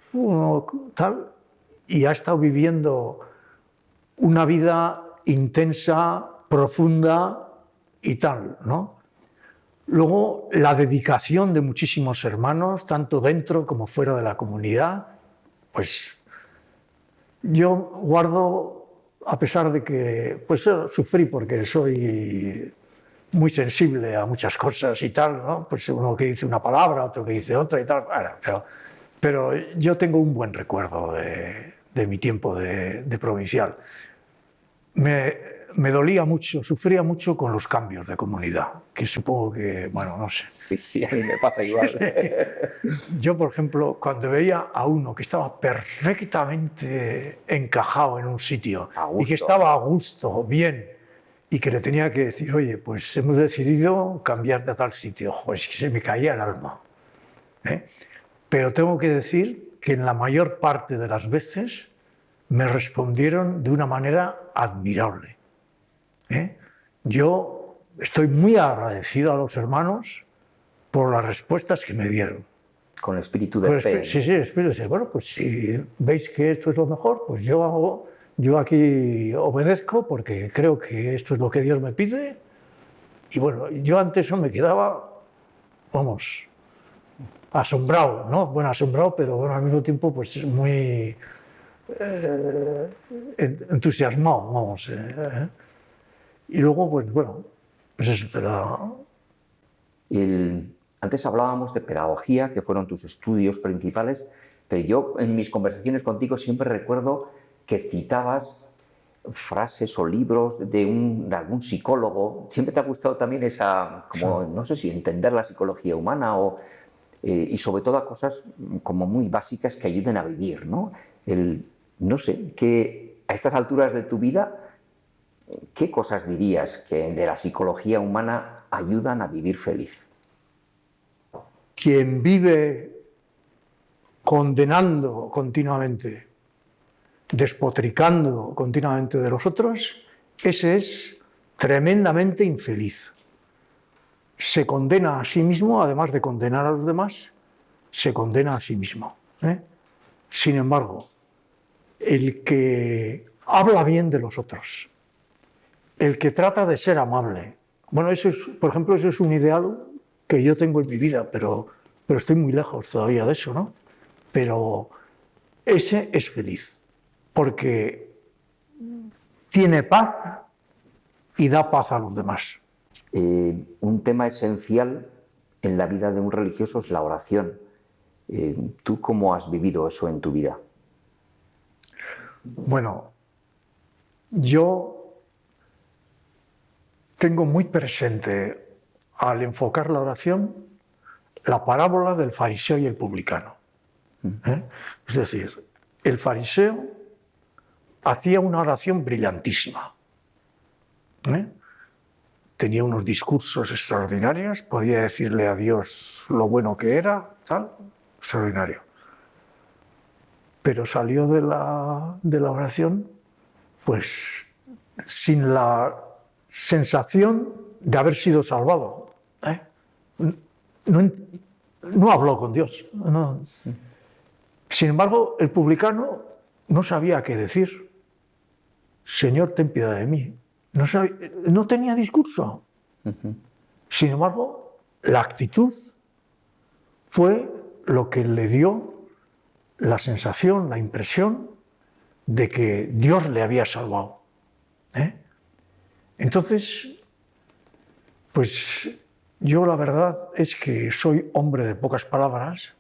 tal, y ha estado viviendo una vida intensa, profunda y tal, ¿no? Luego, la dedicación de muchísimos hermanos, tanto dentro como fuera de la comunidad, pues yo guardo, a pesar de que pues sufrí porque soy muy sensible a muchas cosas y tal, ¿no? Pues uno que dice una palabra, otro que dice otra y tal, bueno, pero yo tengo un buen recuerdo de mi tiempo de provincial. Me dolía mucho, sufría mucho con los cambios de comunidad, que supongo que, bueno, no sé.
Sí, a mí me pasa igual.
Yo, por ejemplo, cuando veía a uno que estaba perfectamente encajado en un sitio y que estaba a gusto, bien, y que le tenía que decir, oye, pues hemos decidido cambiarte a tal sitio, joder, es que se me caía el alma, ¿eh? Pero tengo que decir que en la mayor parte de las veces me respondieron de una manera admirable, ¿eh? Yo estoy muy agradecido a los hermanos por las respuestas que me dieron.
Con espíritu de fe.
Sí, espíritu de, bueno, pues si veis que esto es lo mejor, pues yo aquí obedezco porque creo que esto es lo que Dios me pide. Y bueno, yo ante eso me quedaba, vamos, asombrado, ¿no? Bueno, asombrado, pero bueno, al mismo tiempo pues muy entusiasmado, vamos. Y luego, pues bueno, pues eso, pero...
Antes hablábamos de pedagogía, que fueron tus estudios principales, pero yo en mis conversaciones contigo siempre recuerdo que citabas frases o libros de algún psicólogo. Siempre te ha gustado también esa, como, no sé si entender la psicología humana y sobre todo a cosas como muy básicas que ayuden a vivir, ¿no? No sé, que a estas alturas de tu vida, ¿qué cosas dirías que de la psicología humana ayudan a vivir feliz?
Quien vive condenando continuamente, despotricando continuamente de los otros, ese es tremendamente infeliz. Se condena a sí mismo, además de condenar a los demás, se condena a sí mismo. Sin embargo, el que habla bien de los otros, el que trata de ser amable, bueno, eso es, por ejemplo, eso es un ideal que yo tengo en mi vida, pero estoy muy lejos todavía de eso, ¿no? Pero ese es feliz, porque tiene paz y da paz a los demás.
Un tema esencial en la vida de un religioso es la oración. ¿Tú cómo has vivido eso en tu vida?
Bueno, yo tengo muy presente, al enfocar la oración, la parábola del fariseo y el publicano. Es decir, el fariseo hacía una oración brillantísima. Tenía unos discursos extraordinarios, podía decirle a Dios lo bueno que era, tal, extraordinario. Pero salió de la oración, pues, sin la sensación de haber sido salvado. No habló con Dios. No. Sin embargo, el publicano no sabía qué decir. Señor, ten piedad de mí. No tenía discurso. Sin embargo, la actitud fue lo que le dio la sensación, la impresión de que Dios le había salvado. Entonces, pues yo la verdad es que soy hombre de pocas palabras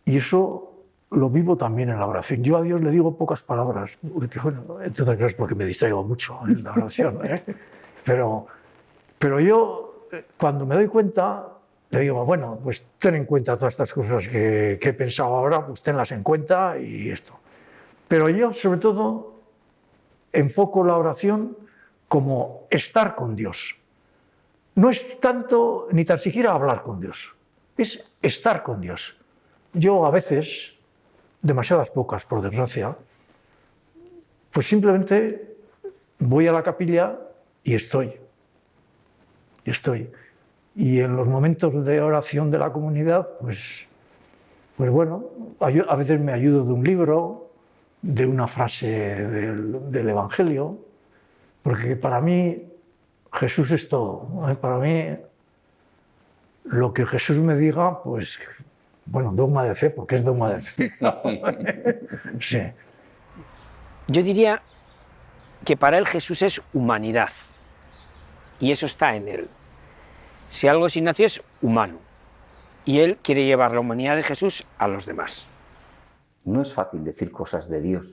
y eso lo vivo también en la oración. Yo a Dios le digo pocas palabras, porque, bueno, entonces es porque me distraigo mucho en la oración, pero yo cuando me doy cuenta le digo, bueno, pues ten en cuenta todas estas cosas que he pensado ahora, pues tenlas en cuenta y esto. Pero yo sobre todo enfoco la oración como estar con Dios. No es tanto ni tan siquiera hablar con Dios, es estar con Dios. Yo a veces, demasiadas pocas por desgracia, pues simplemente voy a la capilla y estoy. Y en los momentos de oración de la comunidad, pues bueno, a veces me ayudo de un libro, de una frase del Evangelio, porque para mí Jesús es todo. Para mí, lo que Jesús me diga, pues, bueno, dogma de fe, porque es dogma de fe. Sí.
Yo diría que para él Jesús es humanidad, y eso está en él. Si algo es Ignacio, es humano, y él quiere llevar la humanidad de Jesús a los demás.
No es fácil decir cosas de Dios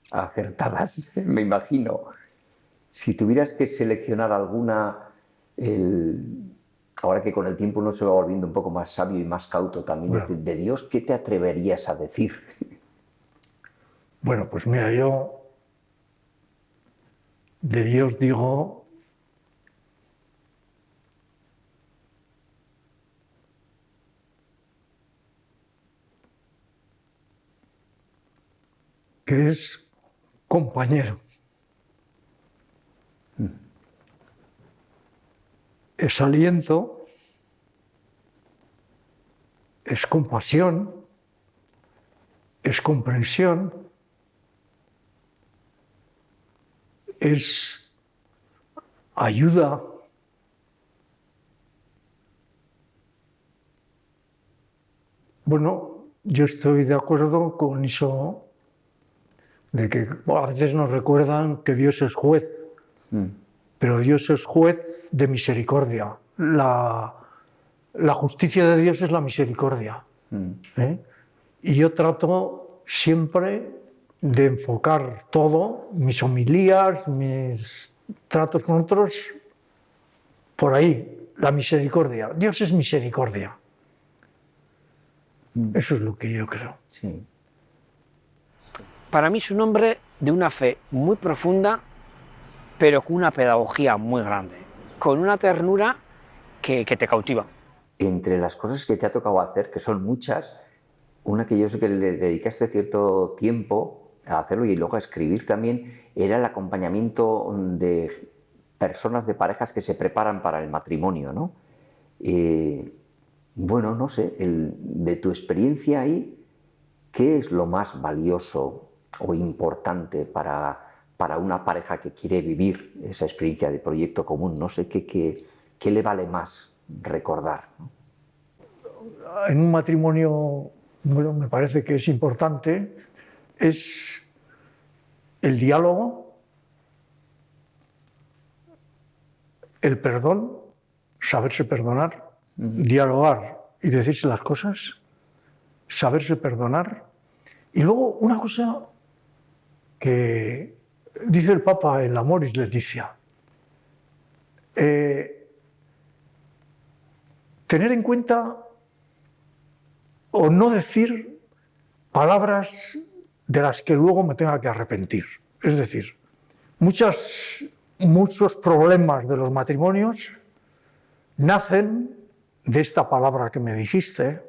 acertadas, me imagino. Si tuvieras que seleccionar alguna, ahora que con el tiempo uno se va volviendo un poco más sabio y más cauto también, bueno, decir, de Dios, ¿qué te atreverías a decir?
Bueno, pues mira, yo de Dios digo que es compañero. Es aliento, es compasión, es comprensión, es ayuda, bueno, yo estoy de acuerdo con eso de que a veces nos recuerdan que Dios es juez, pero Dios es juez de misericordia. La justicia de Dios es la misericordia. y yo trato siempre de enfocar todo, mis homilías, mis tratos con otros, por ahí, la misericordia. Dios es misericordia. Eso es lo que yo creo.
Sí.
Para mí es un hombre de una fe muy profunda, pero con una pedagogía muy grande, con una ternura que te cautiva.
Entre las cosas que te ha tocado hacer, que son muchas, una que yo sé que le dedicaste cierto tiempo a hacerlo y luego a escribir también, era el acompañamiento de personas, de parejas que se preparan para el matrimonio, ¿no? Bueno, no sé, de tu experiencia ahí, ¿qué es lo más valioso o importante para una pareja que quiere vivir esa experiencia de proyecto común? No sé, ¿qué le vale más recordar, ¿no?
En un matrimonio, bueno, me parece que es importante, es el diálogo, el perdón, saberse perdonar, dialogar y decirse las cosas, saberse perdonar. Y luego una cosa que dice el Papa en Amoris Laetitia, tener en cuenta o no decir palabras de las que luego me tenga que arrepentir. Es decir, muchos problemas de los matrimonios nacen de esta palabra que me dijiste,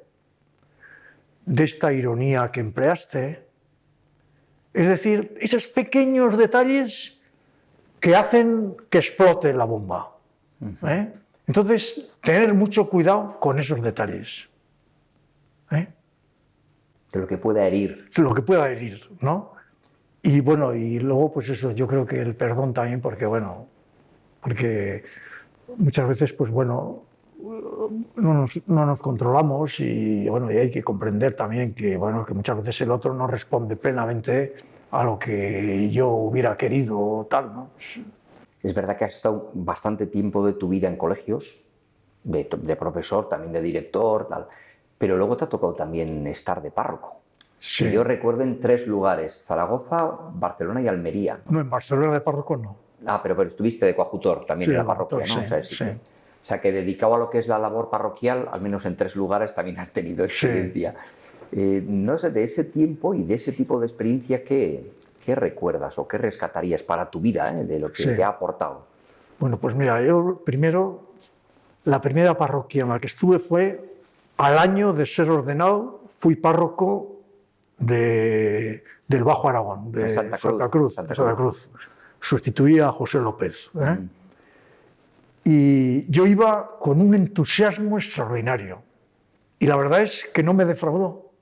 de esta ironía que empleaste. Es decir, esos pequeños detalles que hacen que explote la bomba. Entonces, tener mucho cuidado con esos detalles.
De lo que pueda herir.
Lo que pueda herir, ¿no? Y bueno, y luego, pues eso, yo creo que el perdón también, porque muchas veces, pues bueno, no nos controlamos y bueno, y hay que comprender también que, bueno, que muchas veces el otro no responde plenamente a lo que yo hubiera querido o tal, ¿no?
Es verdad que has estado bastante tiempo de tu vida en colegios, de profesor, también de director, tal, pero luego te ha tocado también estar de párroco.
Sí.
Y yo recuerdo en 3 lugares, Zaragoza, Barcelona y Almería.
No, en Barcelona de párroco no.
Ah, pero estuviste de coadjutor también
Sí,
en la parroquia, ¿no?
sí,
O sea,
sí.
O sea, que dedicado a lo que es la labor parroquial, al menos en 3 lugares también has tenido experiencia. No sé, de ese tiempo y de ese tipo de experiencia, ¿qué recuerdas o qué rescatarías para tu vida, de lo que te ha aportado?
Bueno, pues mira, yo la primera parroquia en la que estuve fue al año de ser ordenado, fui párroco del Bajo Aragón, de Santa Cruz. Sustituí a José López. Y yo iba con un entusiasmo extraordinario. Y la verdad es que no me defraudó,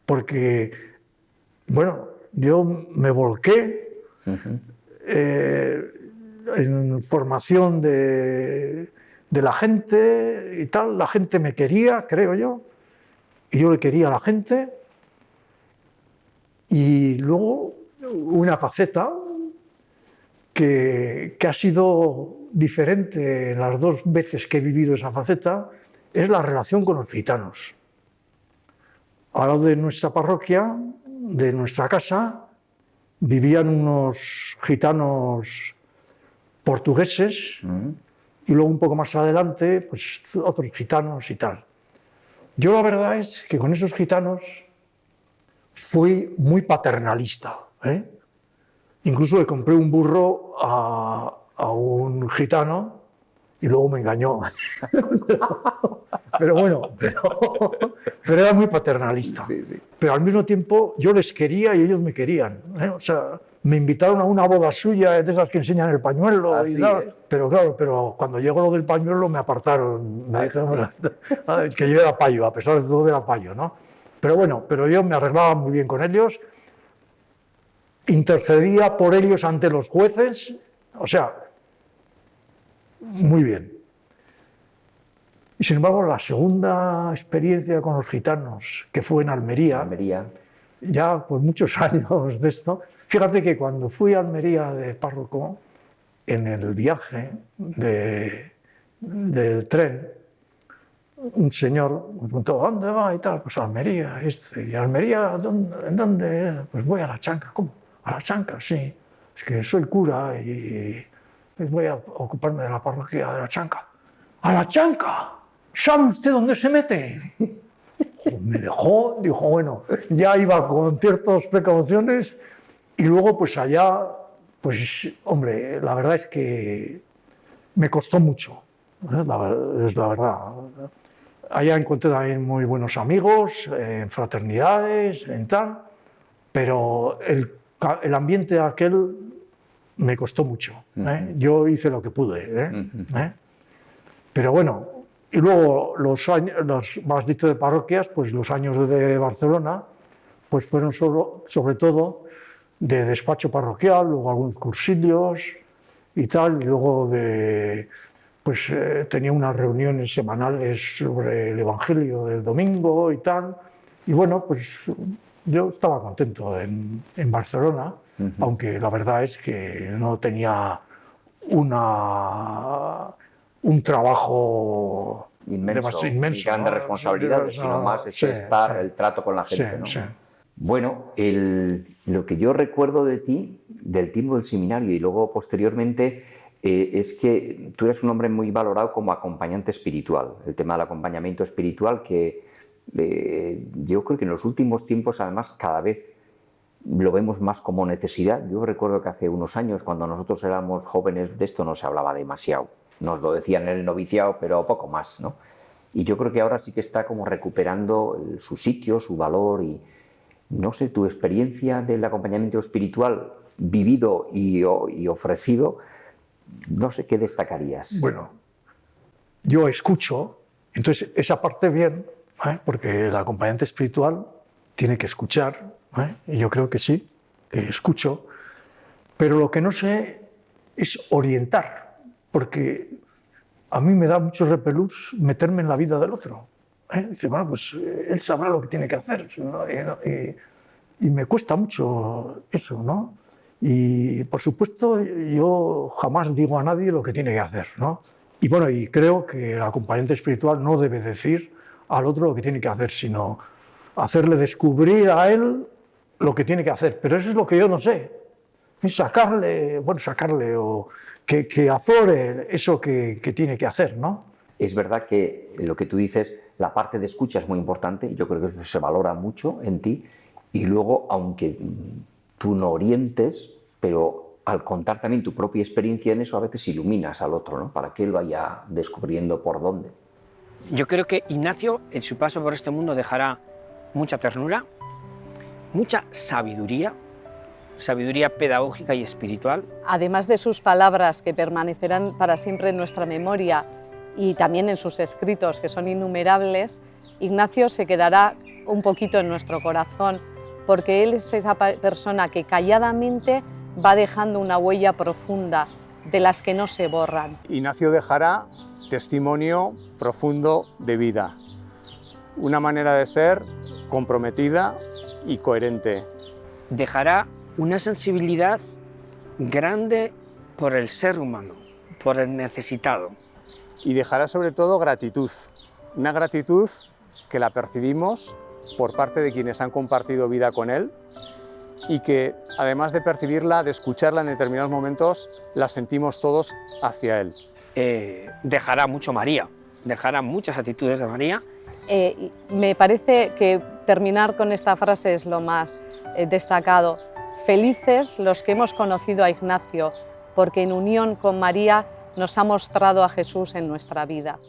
porque, bueno, yo me volqué en formación de la gente y tal. La gente me quería, creo yo, y yo le quería a la gente. Y luego una faceta que ha sido diferente en las 2 veces que he vivido esa faceta es la relación con los gitanos. Al lado de nuestra parroquia, de nuestra casa, vivían unos gitanos portugueses y luego un poco más adelante, pues otros gitanos y tal. Yo la verdad es que con esos gitanos fui muy paternalista. Incluso le compré un burro a un gitano y luego me engañó. Pero bueno, pero era muy paternalista.
Sí.
Pero al mismo tiempo yo les quería y ellos me querían. O sea, me invitaron a una boda suya, de esas que enseñan el pañuelo y tal. Pero claro, cuando llegó lo del pañuelo me apartaron. Me dijeron que yo era payo, a pesar de todo era payo, ¿no? Pero bueno, yo me arreglaba muy bien con ellos, intercedía por ellos ante los jueces, o sea, muy bien. Y sin embargo, la segunda experiencia con los gitanos, que fue en Almería, ya pues muchos años de esto, fíjate que cuando fui a Almería de párroco, en el viaje del tren, un señor me preguntó, ¿a dónde va? Y tal, pues a Almería. ¿Y Almería en dónde? Pues voy a La Chanca. ¿Cómo? A La Chanca, sí. Es que soy cura y voy a ocuparme de la parroquia de La Chanca. ¡A La Chanca! ¿Sabe usted dónde se mete? Me dejó, dijo, bueno, ya iba con ciertas precauciones y luego pues allá, pues hombre, la verdad es que me costó mucho, es la verdad. Allá encontré también muy buenos amigos, en fraternidades, en tal, pero el ambiente aquel me costó mucho. Yo hice lo que pude. Pero bueno, y luego los más dicho de parroquias, pues los años de Barcelona, pues fueron sobre todo de despacho parroquial, luego algunos cursillos y tal, y luego pues tenía unas reuniones semanales sobre el Evangelio del domingo y tal, y bueno, pues yo estaba contento en Barcelona, aunque la verdad es que no tenía un trabajo inmenso,
grande responsabilidad, sino más el trato con la gente.
Sí.
Bueno, lo que yo recuerdo de ti, del tiempo del seminario y luego posteriormente, es que tú eres un hombre muy valorado como acompañante espiritual. El tema del acompañamiento espiritual que yo creo que en los últimos tiempos además cada vez lo vemos más como necesidad. Yo recuerdo que hace unos años, cuando nosotros éramos jóvenes, de esto no se hablaba demasiado. Nos lo decían en el noviciado, pero poco más, ¿no? Y yo creo que ahora sí que está como recuperando su sitio, su valor y, no sé, tu experiencia del acompañamiento espiritual vivido y ofrecido, no sé, ¿qué destacarías?
Bueno, yo escucho, entonces esa parte bien, porque el acompañante espiritual tiene que escuchar, y yo creo que sí, que escucho, pero lo que no sé es orientar, porque a mí me da mucho repelús meterme en la vida del otro. Dice, bueno, pues él sabrá lo que tiene que hacer, ¿no? Y me cuesta mucho eso, ¿no? Y por supuesto yo jamás digo a nadie lo que tiene que hacer, ¿no? Y bueno, y creo que el acompañante espiritual no debe decir al otro lo que tiene que hacer, sino hacerle descubrir a él lo que tiene que hacer. Pero eso es lo que yo no sé. Es sacarle o que aflore eso que tiene que hacer, ¿no?
Es verdad que lo que tú dices, la parte de escucha es muy importante y yo creo que eso se valora mucho en ti. Y luego, aunque tú no orientes, pero al contar también tu propia experiencia en eso, a veces iluminas al otro, ¿no? Para que él vaya descubriendo por dónde.
Yo creo que Ignacio, en su paso por este mundo, dejará mucha ternura, mucha sabiduría pedagógica y espiritual.
Además de sus palabras que permanecerán para siempre en nuestra memoria y también en sus escritos, que son innumerables, Ignacio se quedará un poquito en nuestro corazón, porque él es esa persona que calladamente va dejando una huella profunda de las que no se borran.
Ignacio dejará testimonio profundo de vida, una manera de ser comprometida y coherente.
Dejará una sensibilidad grande por el ser humano, por el necesitado.
Y dejará sobre todo gratitud, una gratitud que la percibimos por parte de quienes han compartido vida con él y que, además de percibirla, de escucharla en determinados momentos, la sentimos todos hacia él.
Dejará mucho María, dejará muchas actitudes de María.
Me parece que terminar con esta frase es lo más destacado. Felices los que hemos conocido a Ignacio, porque en unión con María nos ha mostrado a Jesús en nuestra vida.